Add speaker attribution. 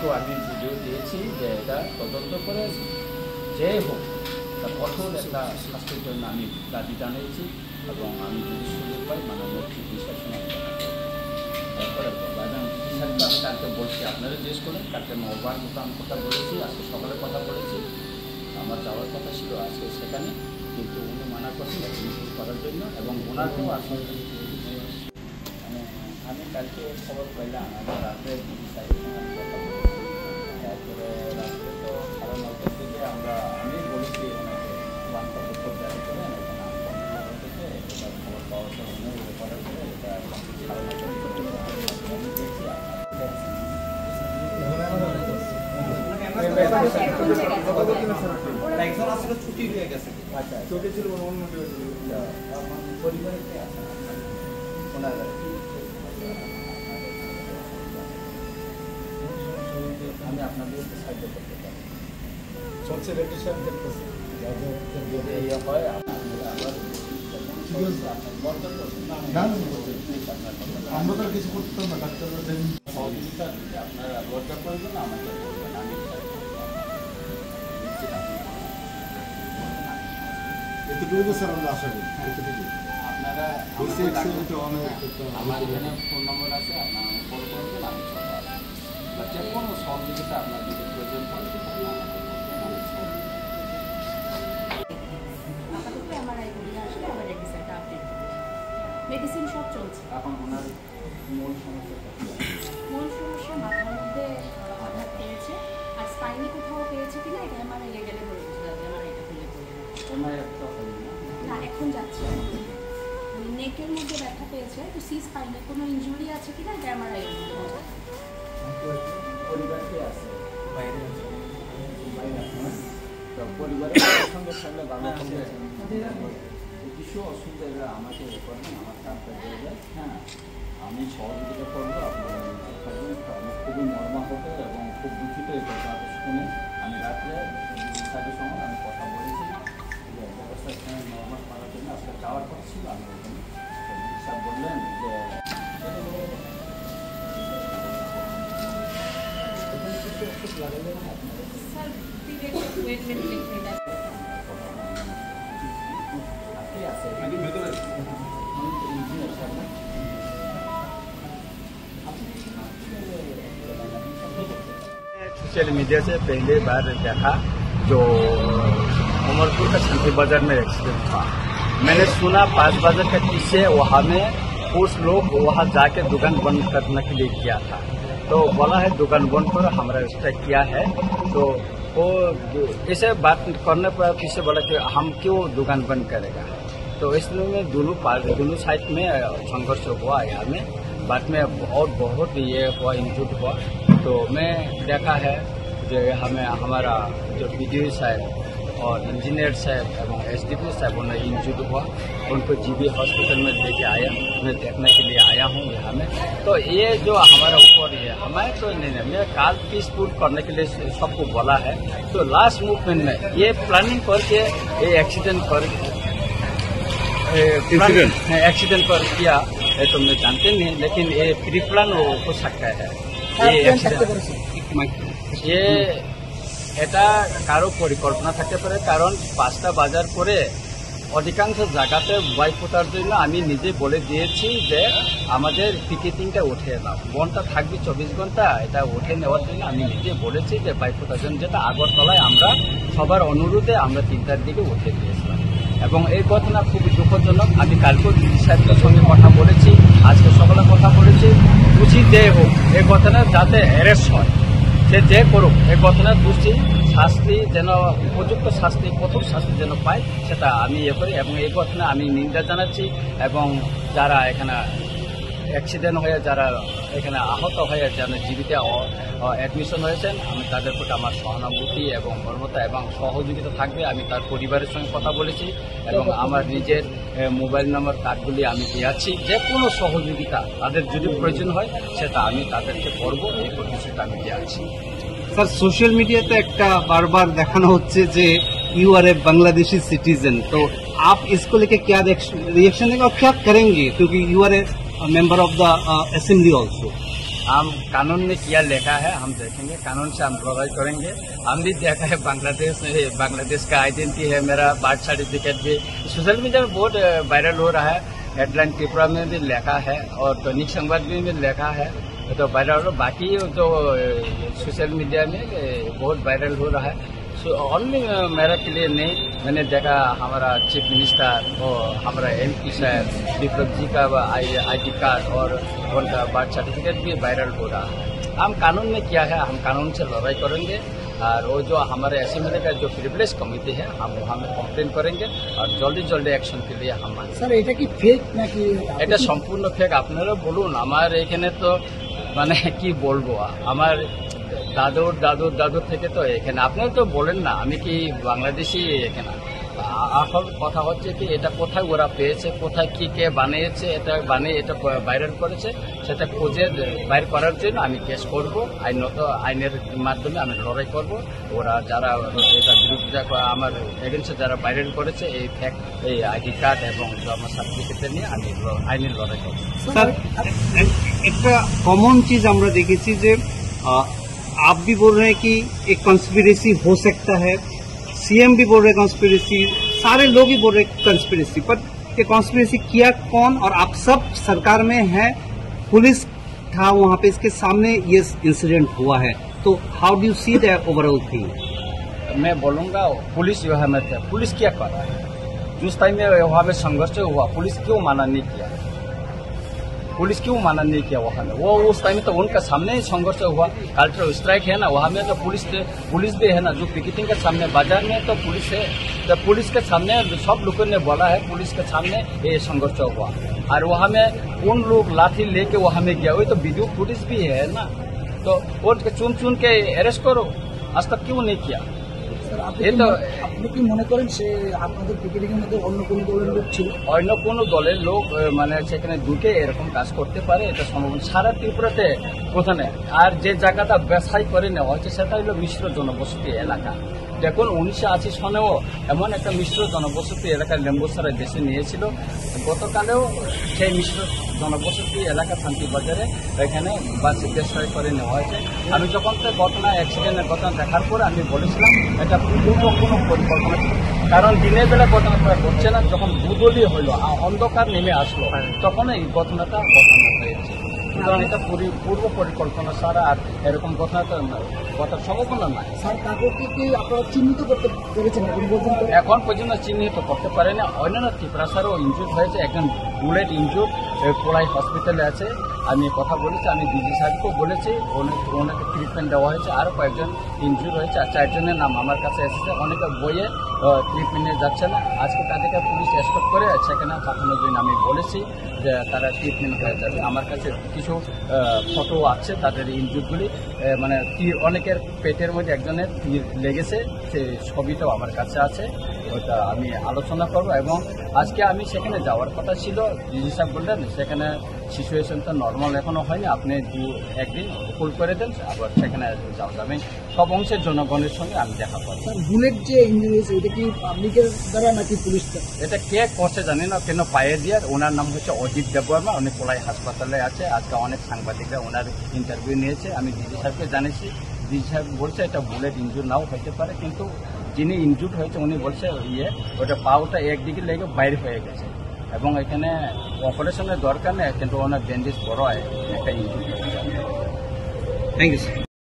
Speaker 1: পুলিশকেও আমি ভিডিও দিয়েছি যে এটা তদন্ত করে যে হোক তার কঠোর একটা শাস্তির জন্য আমি দাবি জানিয়েছি এবং আমি যদি সুযোগ পাই মাননীয় চিফ মিনিস্টার সঙ্গে তারপরে আমি কালকে বলছি আপনারা জিজ্ঞেস করেন কালকে 9বার মতো আমি কথা বলেছি, আজকে সকালে কথা বলেছি, আমার যাওয়ার কথা ছিল আজকে সেখানে, কিন্তু উনি মানা করছেন রিপোর্ট করার জন্য এবং ওনাকেও আসলে আমি কালকে খবর পাইলাম আমার রাত্রে সাহেবের সঙ্গে আমি কথা বলেছি, তারপরে রাত্রে তো 9:30 দিকে আমি বলেছি ওনাকে ওয়ানটা রিপোর্ট জারি করেন এখানে থেকে এটা খবর পাওয়ার পর উনি করার পরে এটা 9:30 দেখছি
Speaker 2: একজন আসলে ছুটি হয়ে গেছে।
Speaker 1: আচ্ছা
Speaker 2: ছুটি ছিল
Speaker 1: পরিবারে ওনার আমি আপনাদের সাহায্য করতে পারি
Speaker 2: চলছে রেডিশন করতেছে
Speaker 1: যদি ইয়ে হয় আমরা
Speaker 2: তো কিছু করতাম না, ডাক্তাররা
Speaker 1: সহযোগিতা আপনারা দরকার করবেন আমাকে বলবেন, আমি
Speaker 2: এতটুকু স্যার আমরা আশা করি এতটুকু
Speaker 1: আপনারা আমার এখানে ফোন নম্বর আছে, আপনারা কল করবেন, আমি চলে আসবো বা যে কোনো সহযোগিতা আপনার যদি প্রয়োজন পড়ে
Speaker 3: মেডিসিন সব চলছে।
Speaker 1: এখন ওনার মূল সমস্যা
Speaker 3: মাথার মধ্যে আঘাত পেয়েছে আর স্পাইনে কোথাও পেয়েছে কিনা এটা আমার গেলে বলে বুঝতে হবে আমার এটা খুলে
Speaker 1: ওনার একটা
Speaker 3: না এখন যাচ্ছে নেকের মধ্যে ব্যথা পেয়েছে তো সি স্পাইনে কোনো ইনজুরি আছে কিনা এটা আমার
Speaker 1: পরিবারকে আছে বাইরে তো পরিবারের সঙ্গে থাকলে ভালো হবে, কিছু অসুবিধা এলে আমাকে করবেন, আমার কাজটা হয়ে যায়, হ্যাঁ আমি সহযোগিতা করবো, আপনারা থাকবেন। আমি খুবই মর্মাহত এবং খুব দুঃখিত এই কথা শুনে আমি রাত্রে সাহেবের সঙ্গে আমি কথা বলেছি যে ব্যবস্থার সঙ্গে নর্মাল করার জন্য আজকে যাওয়ার কথা ছিল, আমি ওখানে স্যার বললেন যে কিছু ওষুধ লাগালে
Speaker 4: सोशल मीडिया से पहले बार देखा जो उमरपुर का शांति बाजार में एक्सीडेंट था। मैंने सुना 5 बजे के पीछे वहाँ में कुछ लोग वहाँ जाके दुकान बंद करने के लिए किया था, तो बोला है दुकान बंद पर हमारा स्ट्राइक किया है, तो वो ऐसे बात करने पर पीछे बोला कि हम क्यों दुकान बंद करेगा, तो इसलिए दोनों साइड में संघर्ष हुआ यहाँ में, बाद में और बहुत ये हुआ इंजूर्ड हुआ। तो मैं देखा है जो हमें हमारा जो बीडीओ साहब और इंजीनियर साहब एवं एसडीपी साहब उन्हें इंजूर्ड हुआ, उनको जीबी हॉस्पिटल में लेके आया, मैं देखने के लिए आया हूँ यहाँ में। तो ये जो हमारा ऊपर ये हमारे तो नहीं है, मैं काल पीसफुल करने के लिए सबको बोला है, तो लास्ट मूवमेंट में ये प्लानिंग करके ये एक्सीडेंट पर किया है, तो मैं जानते नहीं, लेकिन ये प्री प्लान हो सकता है। ये এটা কারো পরিকল্পনা থাকতে পারে, কারণ 5টা বাজার পরে অধিকাংশ জায়গাতে বাইক ফোটার জন্য আমি নিজে বলে দিয়েছি যে আমাদের পিকেটিংটা উঠে নাও, বনটা থাকবে 24 ঘন্টা, এটা উঠে নেওয়ার জন্য আমি নিজে বলেছি যে বাইক ফোটার জন্য, যেটা আগরতলায় আমরা সবার অনুরোধে আমরা 3টার দিকে উঠে দিয়েছিলাম। এবং এই ঘটনা খুবই দুঃখজনক। আমি কালকেও সাহেবের সঙ্গে কথা বলেছি, আজকে সকালে কথা বলেছি, উচিত যে হোক এই ঘটনা যাতে অ্যারেস্ট হয়, সে যে করুক, এই ঘটনার দোষী শাস্তি যেন উপযুক্ত শাস্তি, কঠোর শাস্তি যেন পায়, সেটা আমি করি। এবং এই ঘটনা আমি নিন্দা জানাচ্ছি, এবং যারা এখানে অ্যাক্সিডেন্ট হয়ে যারা এখানে আহত হয়ে যারা জীবিত অ্যাডমিশন হয়েছেন, আমি তাদের প্রতি আমার সহানুভূতি এবং মর্মতা এবং সহযোগিতা থাকবে। আমি তার পরিবারের সঙ্গে কথা বলেছি এবং আমার নিজের মোবাইল নাম্বার কার্ডগুলি আমি দিয়েছি, যে কোনো সহযোগিতা তাদের যদি প্রয়োজন হয় সেটা আমি তাদেরকে করবো, এই প্রতিশ্রুতি আমি দিয়েছি।
Speaker 5: স্যার, সোশ্যাল মিডিয়াতে একটা বারবার দেখানো হচ্ছে যে you are a Bangladeshi citizen, तो आप इसको लेके क्या रिएक्शन देंगे और क्या करेंगे, क्योंकि you are a member of the assembly also.
Speaker 4: हम कानून में क्या लिखा है हम देखेंगे, कानून से हम लड़ाई करेंगे। हम भी देखा है बांग्लादेश का आइडेंटिटी है, मेरा बर्थ सर्टिफिकेट भी सोशल मीडिया में बहुत वायरल हो रहा है। हेडलाइन त्रिपुरा में भी लिखा है और दैनिक संवाद में भी लिखा है, तो वायरल। बाकी जो सोशल मीडिया में बहुत वायरल हो रहा है, ओनली मेरा के लिए नहीं, मैंने देखा हमारा चीफ मिनिस्टर और हमारा MP साहब विप्लव जी का ID कार्ड और उनका बर्थ सर्टिफिकेट भी वायरल हो रहा है। हम कानून में क्या है, हम कानून से लड़ाई करेंगे और वो जो हमारे असेंबली का जो प्रिविलेज कमिटी है हम वहाँ में कम्प्लेन करेंगे और जल्दी एक्शन के लिए हम
Speaker 6: স্যার এটা কি ফেক নাকি?
Speaker 4: এটা সম্পূর্ণ ফেক। আপনারা বলুন, আমার এখানে তো মানে কি বলবো, আমার দাদুর থেকে তো এখানে আপনারা তো বলেন না আমি কি বাংলাদেশি এখানে। আসল কথা হচ্ছে কি এটা কোথায় ওরা পেয়েছে, কোথায় কি কে বানিয়েছে, এটা ভাইরাল করেছে, সেটা খুঁজে বাইর করার জন্য আমি কেস করব, আইনের মাধ্যমে আমি লড়াই করব। ওরা যারা এটা বিরুদ্ধে আমার এগেন্সে যারা ভাইরাল করেছে এই ফ্যাক্ট, এই ID कार्ड এবং জন্ম সার্টিফিকেট নিয়ে আমি আইনের লড়াই করব।
Speaker 5: স্যার একটা কমন চিজ আমরা দেখেছি যে आप भी बोल रहे हैं कि एक कंस्पिरेसी हो सकता है, CM भी बोल रहे हैं कंस्पिरेसी, सारे लोग ही बोल रहे हैं कंस्पिरेसी, पर ये कंस्पिरेसी किया कौन? और आप सब सरकार में हैं, पुलिस था वहाँ पे, इसके सामने ये इंसिडेंट हुआ है, तो how do you see the overall thing?
Speaker 4: मैं बोलूँगा पुलिस वहाँ में था, पुलिस क्या कर रहा है? जिस टाइम में वहाँ में संघर्ष हुआ पुलिस क्यों माना नहीं किया? पुलिस क्यों माना नहीं किया वहाँ में? वो उस टाइम में तो उनका सामने ही संघर्ष हुआ, कल्चरल स्ट्राइक है ना, वहाँ में तो पुलिस भी है ना, जो पिकेटिंग के सामने बाजार में तो पुलिस है, तो पुलिस के सामने सब लोगों ने बोला है, पुलिस के सामने ये संघर्ष हुआ। और वहाँ में उन लोग लाठी लेके वहाँ में गया, वही तो वीडियो फुटेज भी है ना, तो वो चुन के अरेस्ट करो, आज तक क्यों नहीं किया?
Speaker 6: আপনি কি মনে করেন সে আপনাদের পিকেটিং এর মধ্যে অন্য কোনো দলের লোক ছিল?
Speaker 4: অন্য কোনো দলের লোক মানে সেখানে ঢুকে এরকম কাজ করতে পারে, এটা সম্ভব। সারা ত্রিপুরাতে কোথায়, আর যে জায়গাটা বেসাই করে নেওয়া হয়েছে সেটা হলো মিশ্র জনবসতি এলাকা। দেখুন 1980 সনেও এমন একটা মিশ্র জনবসতি এলাকা লেম্বুসারা দেশে নিয়েছিল, গতকালেও সেই মিশ্র জনবসতি এলাকা শান্তিবাজারে এখানে বাস বেসাই করে নেওয়া হয়েছে। আমি যখন অ্যাক্সিডেন্টের ঘটনা দেখার পরে আমি বলেছিলাম এটা পূর্ব কোনো পরিকল্পনা, কারণ দিনের বেলা ঘটনাটা ঘটছে না, যখন দুদলীয় হইল অন্ধকার নেমে আসলো তখন এই ঘটনাটা হয়েছে। সুতরাং এটা পূর্ব পরিকল্পনা ছাড়া আর এরকম ঘটনার সম্ভাবনা নাই।
Speaker 6: স্যার তাদেরকে কি আপনারা চিহ্নিত করতে পেরেছেন এখন পর্যন্ত?
Speaker 4: এখন পর্যন্ত চিহ্নিত করতে পারেনি। অন্যান্য ত্রিপুরা স্যারও ইনজুর হয়েছে, একজন বুলেট ইনজুর কোলাই হসপিটালে আছে। আমি কথা বলেছি, আমি ডিজি সাহেবকেও বলেছি, ওনাকে ট্রিটমেন্ট দেওয়া হয়েছে। আরও কয়েকজন ইনজুর হয়েছে, আর 4 জনের নাম আমার কাছে এসেছে। অনেকে বইয়ে ট্রিটমেন্টে যাচ্ছে না, আজকে তাদেরকে পুলিশ এসকর্ট করে সেখানে পাঠানোর জন্য আমি বলেছি যে তারা ট্রিটমেন্ট হয়ে যাবে। আমার কাছে কিছু ফটো আছে তাদের ইনজুরগুলি, মানে অনেকের পেটের মধ্যে একজনের তীর লেগেছে, সেই ছবিটাও আমার কাছে আছে, ওটা আমি আলোচনা করব। এবং আজকে আমি সেখানে যাওয়ার কথা ছিল, ডিজি সাহেব বললেন সেখানে সিচুয়েশনটা নর্মাল এখনো হয়নি, আপনি 1 দিন হোল্ড করে দেন, আবার সেখানে যাওয়া যাবে। সব অংশের জনগণের সঙ্গে আমি দেখা করব।
Speaker 6: বুলেট যে ইঞ্জুরি হয়েছে এটা কি পাবলিকের দ্বারা নাকি পুলিশ দ্বারা?
Speaker 4: এটা কে করছে জানি না, কেন পায়ে দিয়ে। ওনার নাম হচ্ছে অজিত দেববর্মা, উনি কোলাই হাসপাতালে আছে। আজকে অনেক সাংবাদিকরা ওনার ইন্টারভিউ নিয়েছে, আমি ডিজি সাহেবকে জানিয়েছি। ডিজি সাহেব বলছে এটা বুলেট ইনজুর নাও হতে পারে, কিন্তু যিনি ইনজুর হয়েছে উনি বলছে ওটা পাওটা একদিকে লেগে বাইরে হয়ে গেছে এবং এখানে অপারেশনের দরকার নেই, কিন্তু ওনার ব্যান্ডেজ বড় হয়, একটা ইনজুরি।
Speaker 5: Thank you sir.